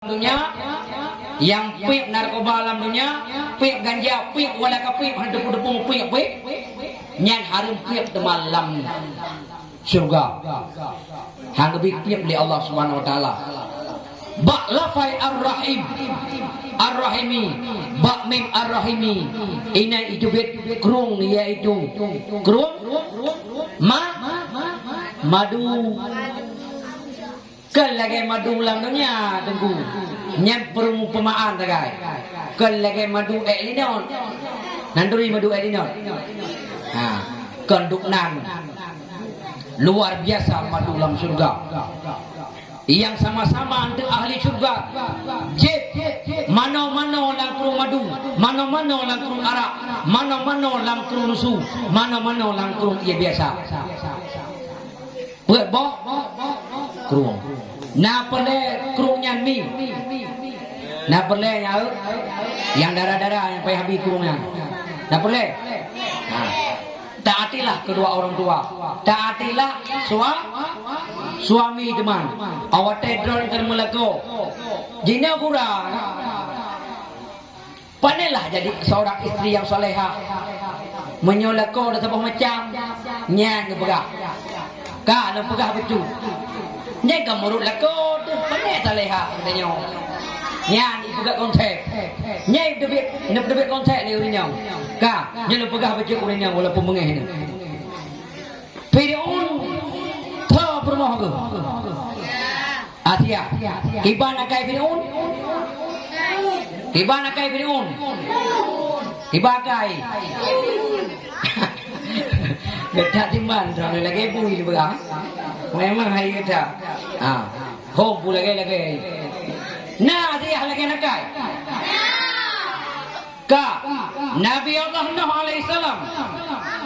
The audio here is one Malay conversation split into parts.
dunia, yang pik narkoba alam dunia, pik ganja, pik walaka pik, depu-depu pik, nyan harum pik di malam surga. Hang lebih pik di Allah Subhanahu wa taala. Ba lafai ar-rahim, ar-rahimi, ba mim ar-rahimi. Ini itu bet kerung iaitu kerung madu. Kelagi madu lam dunia tunggu nyam perumpamaan tagai kelagi madu elinon nanduri madu elinon kanduknan luar biasa madu lam surga yang sama-sama untuk ahli surga jep mano-mano lang kurung madu mano-mano lang kurung arak mano-mano lang kurung nusu mano-mano lang kurung ia biasa buat boh kurung na pele kurungnya mi na pele yang darah-darah yang payah habis kurungnya na pele taatilah kedua orang tua taatilah suami teman awak tedron termelako jina kurang pandailah jadi seorang istri yang soleha menyolako dan sebagainya macam nyan pegah ka lo pegah betul nyai kamurut lako tu pandai soleha katanya nyan pegah konsep nyai debit konsep ni urinya ka nyai lo pegah betul urinya walaupun mengeh ni Firaun tha permoh ke Asia kibana kai Firaun kibana kai Firaun kibakai geda timban orang lagi bui di belakang memang hari geda hom pula lagi nah dia lagi nakai ka Nabi Allah Nuh alaihi salam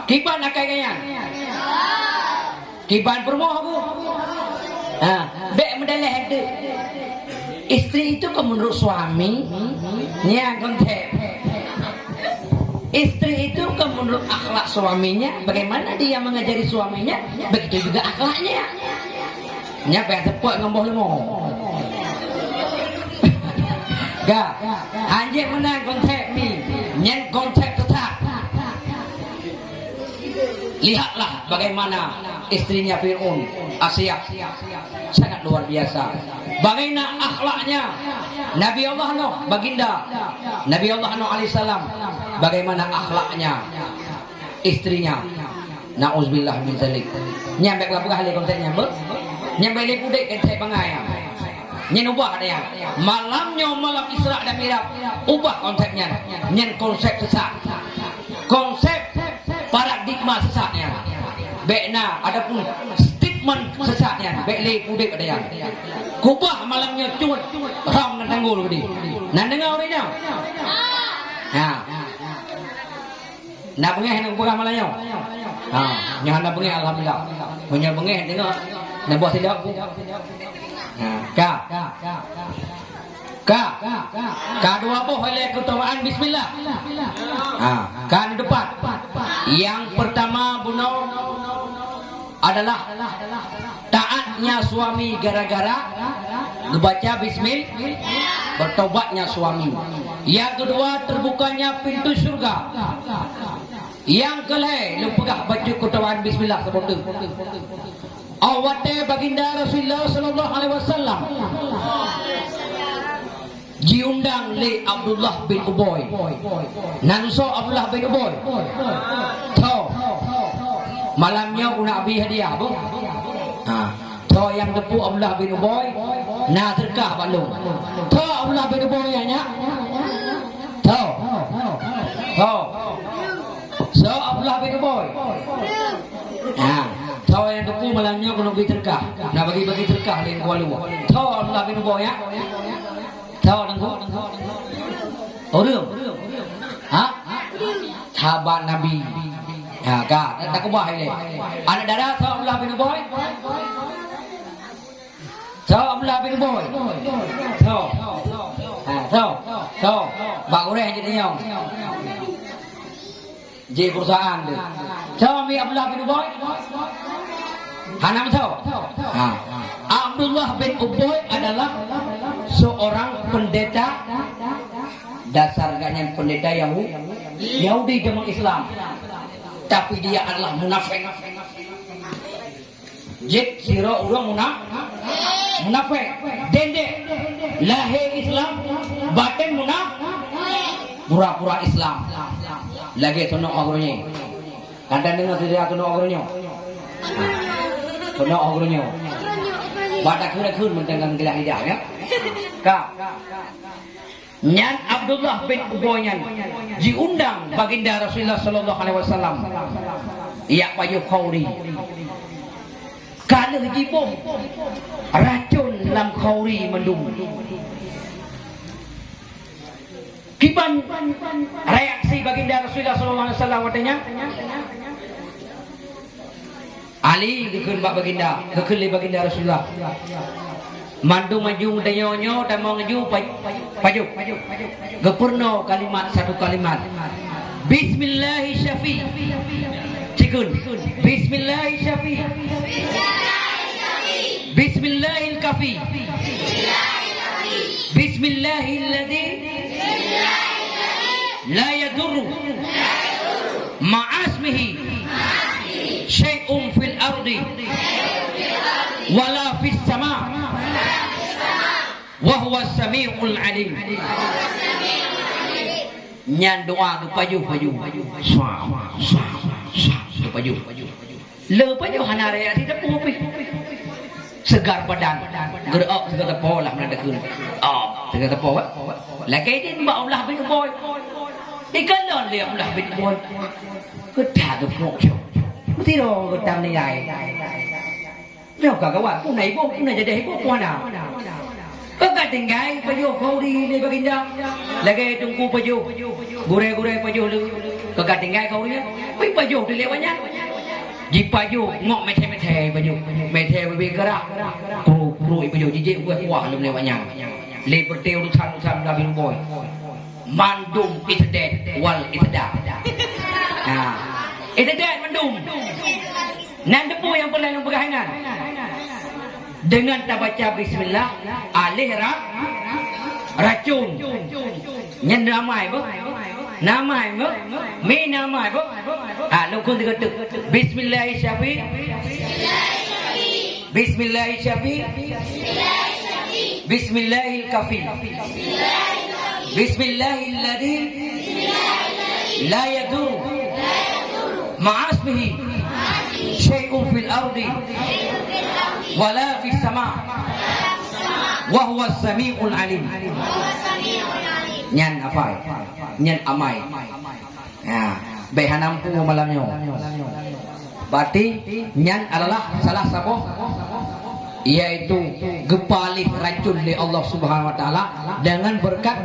kiban nakai kayan kiban permoh aku bek mendalah hede istri itu menurut suami nya kontep istri itu menurut akhlak suaminya bagaimana dia mengajari suaminya begitu juga akhlaknya nya pengen sepok ngomong lemo gak anjing menang konsep ni nyen konsep tetap lihatlah bagaimana istrinya Fir'aun Asia sangat luar biasa bagaimana akhlaknya Nabi Allah Nuh baginda Nabi Allah Nuh alaihissalam bagaimana akhlaknya istrinya na'udzubillah min dzalik nyampe lah pegah le konteknya ber nyampe le pudek kontek bangai nyen ubah dia malamnya malam Isra dan Mi'raj ubah konsepnya nyen konsep sesat konsep paradigma sesatnya bekna adapun statement sesatnya bek le pudek dia kubah malamnya cuat ram dan tanggul gede nan dengar orangnya nak bengeh nak buka malamnya jangan nak bengeh alhamdulillah punya bengeh tengok nak buat tidak ka dua boh oleh keutamaan bismillah kan di depan yang pertama bunuh adalah taatnya suami gara-gara membaca bismillah bertobatnya suami yang kedua terbukanya pintu surga yang kelih lu pegah baju keutamaan bismillah seperti awate baginda Rasulullah sallallahu alaihi wasallam diundang le Abdullah bin Ubay nanso Abdullah bin Ubay tho malamnya una abi hadiah bu tho yang depu Abdullah bin Ubay na terkah balung tho Abdullah bin Ubay nya tho so Abdullah bin Ubay tho yang depu malamnya kena bagi terkah nak bagi terkah lain kualu tho Abdullah bin Ubay ya tho nangku orang sahabat Nabi ka tak kubah ini anak darah tho Abdullah bin Ubay tho Abdullah bin Ubay tho bak ureh jadi nyong je perusahaan tu suami Abdullah bin Ubay Hanam tho Abdullah bin Ubay adalah seorang pendeta, dasar gaknya pendeta Yahudi dalam Islam, tapi dia adalah munafik. Jik siro urang munafik, dendek lahir Islam, batin pura-pura Islam. Lagi sono ogronye. Kadang dengar tidak sono ogronye. Sono ogronye. Badak kun mendengar gelah hidah ya. Kak. Nyan Abdullah bin Ubayyan diundang baginda Rasulullah sallallahu alaihi wasallam. Ia payu khauri. Kalau jibuh racun dalam khauri mendung. Kiban reaksi baginda Rasulullah sallallahu alaihi wasallam katanya. Ali dikeun baginda, kekeuli baginda Rasulullah. Mandu maju dayonyo dan mau ngeju paju. Gepurno kalimat satu kalimat. Bismillah syafi. Cikun. Bismillah syafi. Bismillahil kafi. Bismillahilladzi la yadurru ma'asmihi syai'un fil ardi wala fis sama' wa huwa as-sami'ul 'alim. Nyan doa tu paju. Swa. Tu paju. Le paju hanare tidak pupi. Segar badan. Gerak segar tepo lah mana dekun. Segar tepo ah. Lagi ni mbak Allah bin boy. Ikan lon liam lah bin boy. Kedah tu pok. Mesti ro ketam ni ai. Leo kawan, pun naik jadi pun mana? Kagak tinggal paju khauri ni baginda. Lagi tunggu paju. Gure paju lu. Kagak tinggal khauri. Pi paju di lewatnya. Di paju ngok mete paju. Mete bergerak. Kuru paju jijik wah lu lewatnya. Liberty urusan Nabi boy. Mandum itdet wal itda. Nah, itdet mandum. Nan depu yang pernah berhalangan. Dengan tak baca bismillah alih racun. Nyen ramai bu. Namai bu. Me namai bu. Lu kun dekat bismillah syafi. Bismillah syafi. Bismillahil kafi. Bismillahilladzi la yadur ma'asmihi syai'un fil ardi wala fis sama' wa huwa as-sami'ul 'alim. Nyan afai, nyan amai. Ya, behanampu malamnya. Berarti nyan adalah salah satu yaitu gepalih racun dari Allah Subhanahu wa taala dengan berkat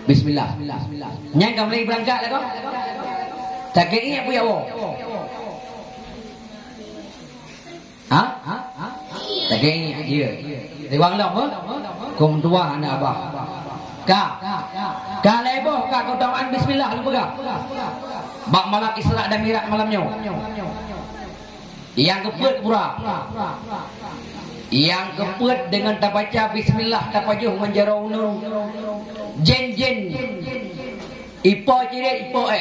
bismillah. Nyan kembali berangkat lah kau. Tak kira apa ya wo? Ha? Tak kira dia. Riwang lam apa? Kum tua anak abah. Ka leboh ka kau tauan bismillah lu pegang. Bak malam Isra dan Mi'raj malamnya. Yang keput pura. Yang keput dengan tak baca bismillah tak pajuh menjarau nur. Jen. Ipo jirit ipo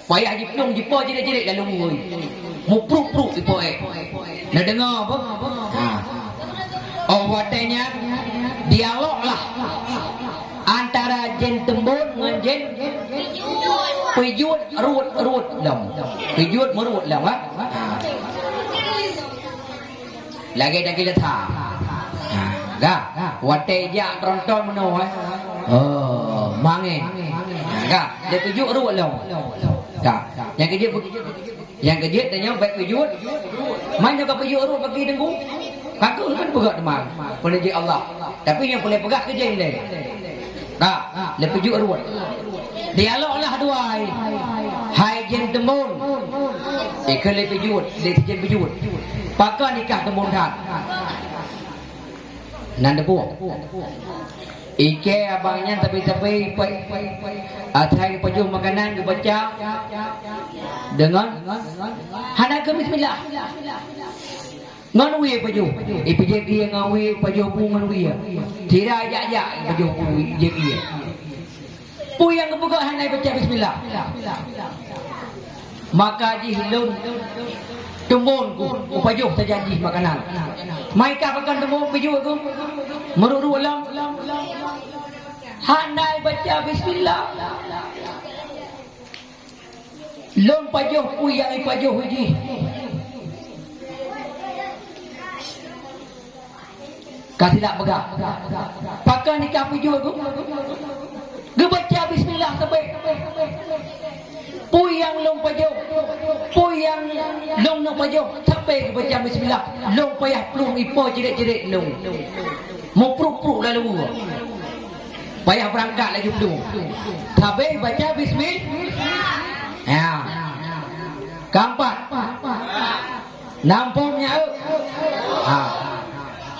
payah jipo jirit dalam mui. Mupruk ipo nak dengar apa? Watanya dialog lah antara jen tembun dengan jen pijut rut lam. Pijut merut lam ah. Lagi dah kita tha. Wate ja tronton meno mange. Dia pijut rut lam. Yang kejut tanya baik pijut. Mana kau pijut rut bagi dengku? Kakak kan pegang teman. Penuji Allah. Tapi yang boleh pegang kerja ini. Lepas pijut rut. Dialoglah dua hai jen tembun ikale pejut le jen pejut pakar nikah tembun dak nan debu ike abangnya tapi atai pejut makanan dibaca dengan hana ke bismillah Nganui paju. Ipije dia ngawi paju pu nganui. Tidak ajak-ajak paju pu je dia. Pu yang kebuka hanai baca bismillah. Maka jihlun tumbun ku paju terjanji makanan. Mai ka makan tumbun paju aku. Meruru alam. Hanai baca bismillah. Lon paju pu yang paju ji. Kasih tak pegang. Pakai nikah piju aku. Dia baca bismillah sampai. Puyang long paju. Puyang long nak paju. Sampai dia baca bismillah. Long payah pelung ipo jerit-jerit long. Mau pruk-pruk lalu. Payah berangkat lagi pelung. Sampai baca bismillah. Ya. Keempat. Nampungnya.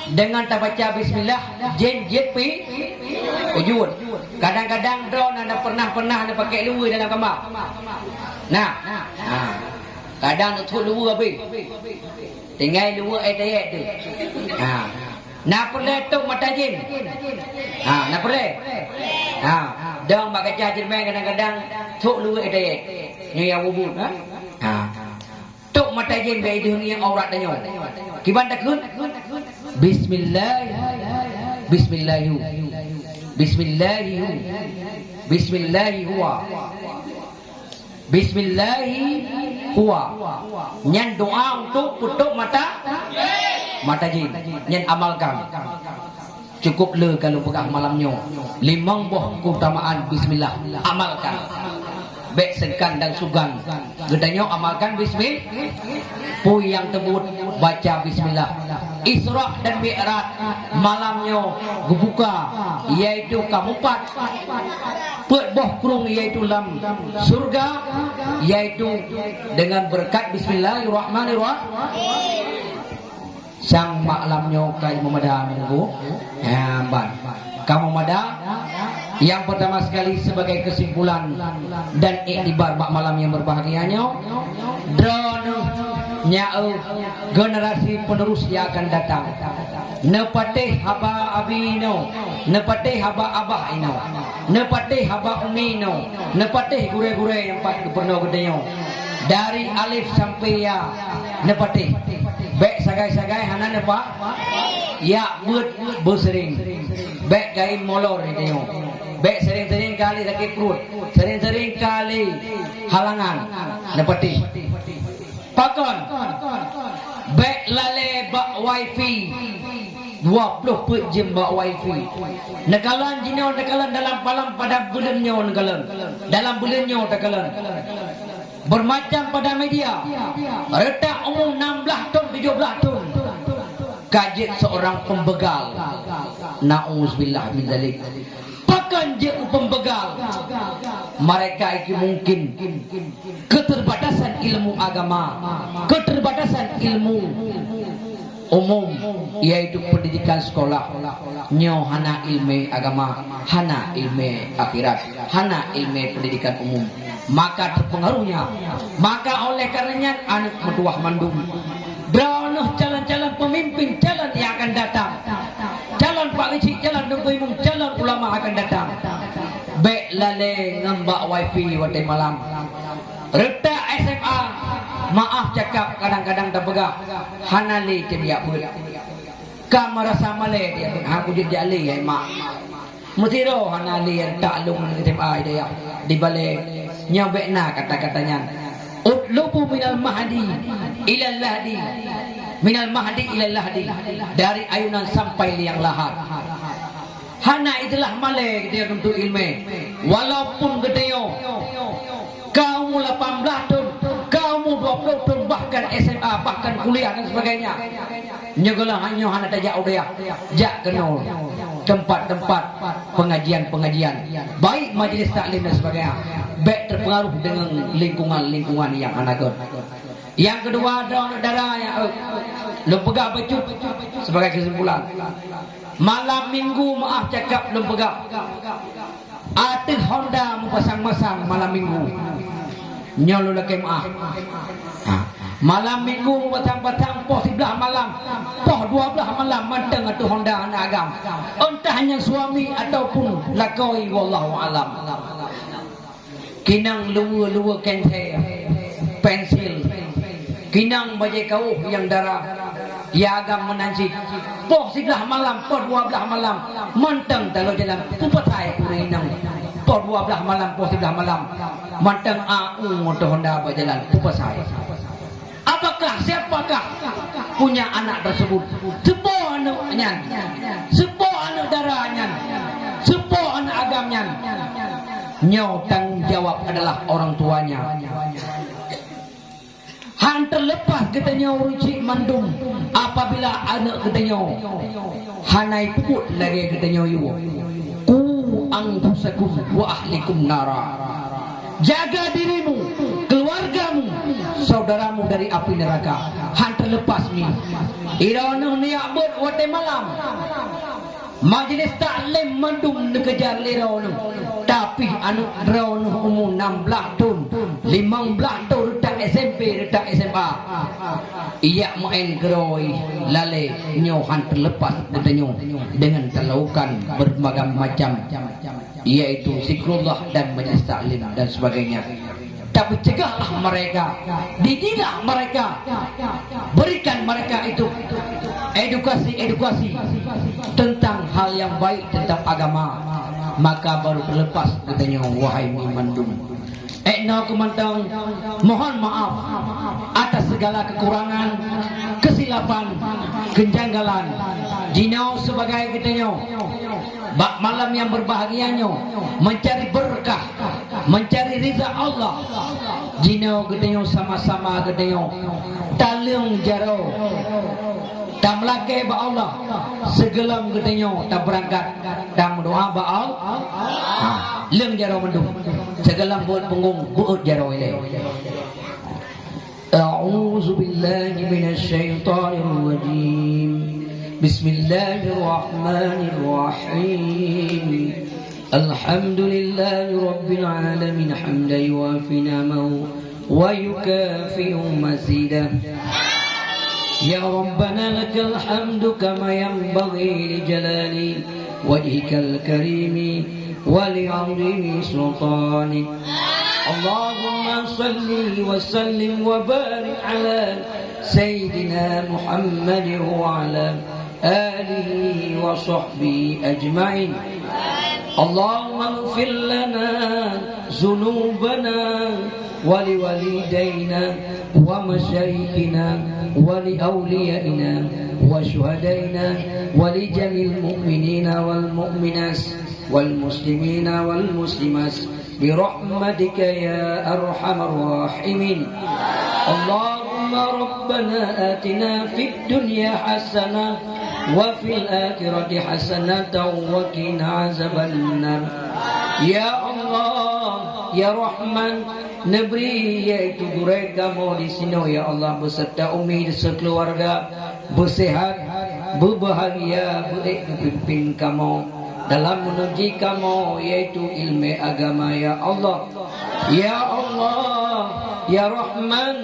Dengan tak baca bismillah jen pi ujud. Kadang-kadang drone anda pernah anda pakai luar dalam kamar. Nah. Kadang tu luar habis. Tinggal luar ayat tu. Nak perlu tu mata jin. Nak perlu. Dong mak kaca jerman kadang-kadang tu luar ayat. Ni yang wubud. Tok mata jin bai dia yang aurat danyo. Kiban takun. Bismillah. Bismillahu. Bismillahu. Bismillahu huwa. Bismillahi huwa. Nyan doa untuk tutup mata jin. Nyan amalkan. Cukup le kalau pegang malamnya. 5 buah keutamaan bismillah. Amalkan. Baik segan dan sugan. Gedanya amalkan bismillah. Pu yang tebut baca bismillah. Isra dan Mi'raj malamnya dibuka iaitu keempat. Put boh kurung iaitu dalam surga iaitu dengan berkat bismillahirrahmanirrahim. Sang malamnya kai memada menunggu. Ban. Kamu mada yang pertama sekali sebagai kesimpulan dan iktibar bak malam yang berbahagianya drone nyau generasi penerus yang akan datang nepatih haba abino nepatih haba abah ino nepatih haba umino nepatih gure-gure yang pak pernah gedeyo dari alif sampai ya nepatih baik sagai-sagai hana nepa ya bersering baik gain molor itu baik sering-sering kali sakit perut sering-sering kali halangan nepatih pakon baik lale bak wifi 20 jam bak wifi nekalan jino nekalan dalam palam pada bulannya nekalan dalam bulannya nekalan bermacam pada media retak umum 16 ton 17 ton kajet seorang pembegal na'udzubillah min dzalik pakan je pembegal mereka itu mungkin keterbatasan ilmu agama keterbatasan ilmu umum yaitu pendidikan sekolah nyo hana ilmu agama hana ilmu akhirat hana ilmu pendidikan umum maka terpengaruhnya maka oleh karenanya anak metuah mandum beronoh calon-calon pemimpin calon yang akan datang calon pak licik calon nungguimum calon ulama akan datang baik lale ngambak wifi watai malam retak SMA maaf cakap kadang-kadang tak pegah hanali tiap ber kam merasa male dia aku jadi ali ya mak mutiro hanali yang tak lung SMA dia di balik nyobekna kata-katanya utlubu minal mahdi ilal lahdi minal mahdi ilal lahdi dari ayunan sampai liang lahat hana itulah male dia untuk ilmu walaupun gedeyo kaum 18 tahun kaum 20 tahun bahkan SMA bahkan kuliah dan sebagainya nyegelah hanya hana tajak udah jak kenal tempat-tempat pengajian-pengajian baik majelis taklim dan sebagainya baik terpengaruh dengan lingkungan-lingkungan yang anagon. Yang kedua saudara yang lempegah becut sebagai kesimpulan malam minggu maaf cakap lempegah atik Honda mempasang-masang malam minggu nyolo lagi maaf Malam minggu batang-batang poh 11 malam, poh 12 malam manteng atu Honda anak agam. Entahnya suami ataupun lakoi wallahu alam. Kinang lua-lua kente pensil. Kinang bajai kau yang darah ya agam menanci. Poh 11 malam, poh 12 malam manteng dalam jalan pupatai kurinang. Poh 12 malam, poh 11 malam manteng atu Honda berjalan pupatai. Apakah siapakah punya anak tersebut? Sepo anaknya, sepo anak darahnya, sepo anak agamnya. Nyaw tanggung jawab adalah orang tuanya. Han terlepas kita nyaw rucik mandum apabila anak kita nyaw hanai puput lagi kita nyaw yu. Ku anfusakum wa ahlikum nara. Jaga dirimu, keluargamu, saudaramu dari api neraka. Han terlepas mi. Iranu niak ber wate malam. Majlis taklim mandum nekejar liranu. Tapi anu dronu umur 16 tahun, 15 tahun retak SMP, retak SMA. Ia main geroi lale nyohan terlepas katanya dengan terlaukan berbagai macam, yaitu zikrullah dan majlis taklim dan sebagainya. Tapi cegahlah mereka, didiklah mereka, berikan mereka itu edukasi tentang hal yang baik tentang agama, maka baru terlepas katanya wahai mandum. Ekno kemantang mohon maaf atas segala kekurangan, kesilapan, kejanggalan. Jinau sebagai katanya bak malam yang berbahagianya mencari berkah, mencari ridha Allah. Jinau katanya sama-sama katanya talung jaro tak melake ba Allah segelam katanya tak berangkat dan doa ba Allah leng jaro mendung segelam buat punggung buat jaro ile. A'udzu billahi minasy syaithanir rajim. Bismillahirrahmanirrahim. Alhamdulillahi rabbil alamin hamdan yuwafi ni'amahu wa yukafi'u mazidah. Ya Rabbana lakal hamdu kama yanbaghi li jalali wajhikal karimi wa li 'azimi sultanik. Allahumma salli wa sallim wa barik ala sayyidina Muhammad wa ala alihi wa sahbihi ajma'in. Allahumma ighfir lana dhunubana wa liwalidayna ومشايخنا ولأوليائنا وشهدائنا ولجميع المؤمنين والمؤمنات والمسلمين والمسلمات برحمتك يا أرحم الراحمين. اللهم ربنا آتنا في الدنيا حسنة وفي الآخرة حسنة وقنا عذاب النار. Ya Allah, Ya Rahman, negeri yaitu durai kamu di sini ya Allah beserta umi sekeluarga bersehat, berbahagia, berpimpin kamu dalam menuju kamu yaitu ilmu agama ya Allah. Ya Allah, Ya Rahman,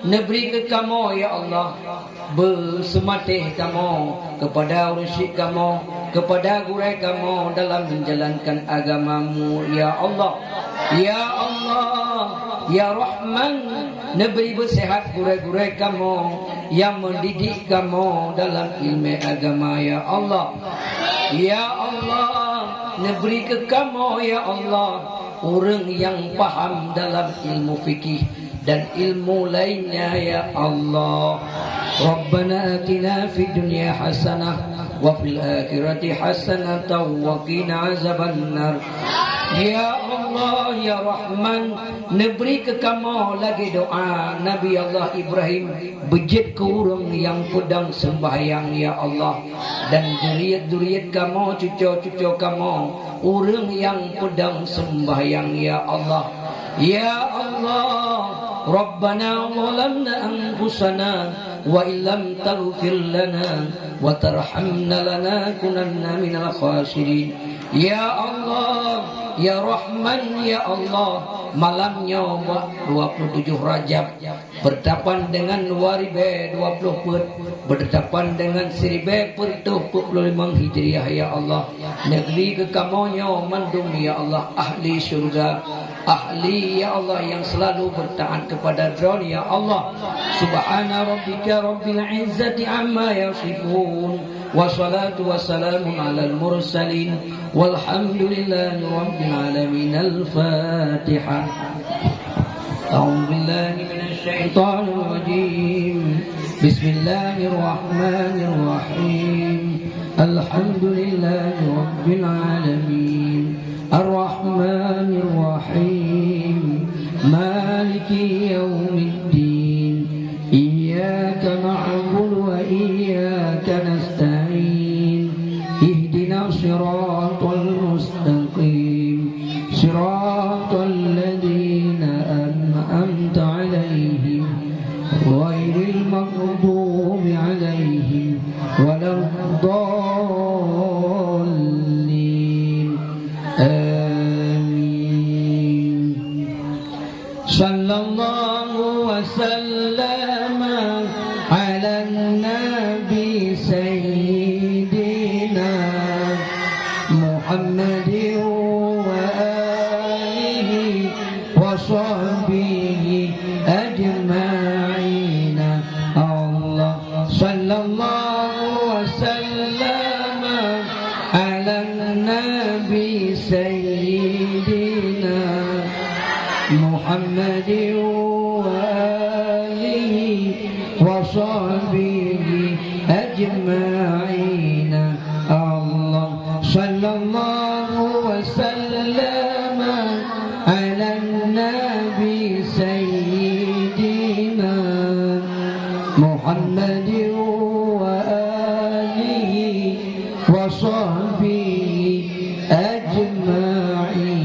negeri ke kamu ya Allah bersematih kamu kepada urusi kamu, kepada gurai kamu dalam menjalankan agamamu ya Allah. Ya Allah, Ya Rahman, negeri bersehat gurai-gurai kamu yang mendidik kamu dalam ilmu agama ya Allah. Ya Allah, negeri ke kamu ya Allah orang yang paham dalam ilmu fikih dan ilmu lainnya ya Allah. Rabbana atina fid dunya hasanah wa fil akhirati hasanatan wa qina azabannar. Ya Allah, Ya Rahman, neberi ke kamu lagi doa Nabi Allah Ibrahim bejit ke orang yang pedang sembahyang ya Allah, dan duriat-duriat kamu, cucu-cucu kamu orang yang pedang sembahyang ya Allah. Ya Allah, Rabbana zalamna anfusana wa illam taghfir lana wa tarhamna lanakunanna minal khasirin. Ya Allah, Ya Rahman, Ya Allah, malamnya 27 Rajab bertepatan dengan 2020 bertepatan dengan 1445 Hijriah ya Allah. Negeri kekamunya mandung ya Allah, ahli surga, ahli ya Allah yang selalu bertaat kepada Dron ya Allah. Subhana rabbika rabbil izzati amma yasifun, wassalatu wassalamu alal mursalin, walhamdulillahi rabbil alamin. Al-Fatihah. A'udzu billahi minasy syaithanir rajim. Bismillahirrahmanirrahim. Alhamdulillahi rabbil alamin. Ar-Rahmanir Rahim. Maliki yaumiddin. Iyyaka na'budu wa iyyaka nasta'in. Ihdinas siratal mustaqim. Siratal ladzina an'amta 'alaihim ghairil maghdubi 'alaihim waladdallin. Amin. Sallallahu wasallama ala nabi sayyidina Muhammadin wa alihi wa sahbihi ajma'in. Allah sallallahu wasallama ala nabi sayyidina Muhammadin wa alihi wa sahbihi ajma'in. Allah sallallahu wasallama ala nabi sayyidina Muhammadin wa alihi wa sahbihi ajma'in.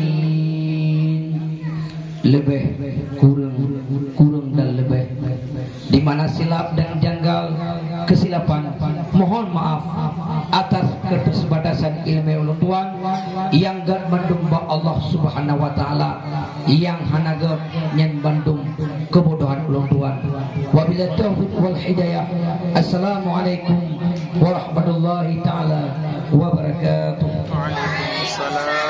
Lebih kurang dan lebih di mana silap dan janggal kesilapan mohon maaf atas keterbatasan ilmu ulun tuan yang gad bandung ba Allah Subhanahu wa taala yang hanaga nyen bandung kebodohan ulun tuan. Wabillahi taufiq wal hidayah. Assalamualaikum warahmatullahi taala wabarakatuh. Waalaikumsalam.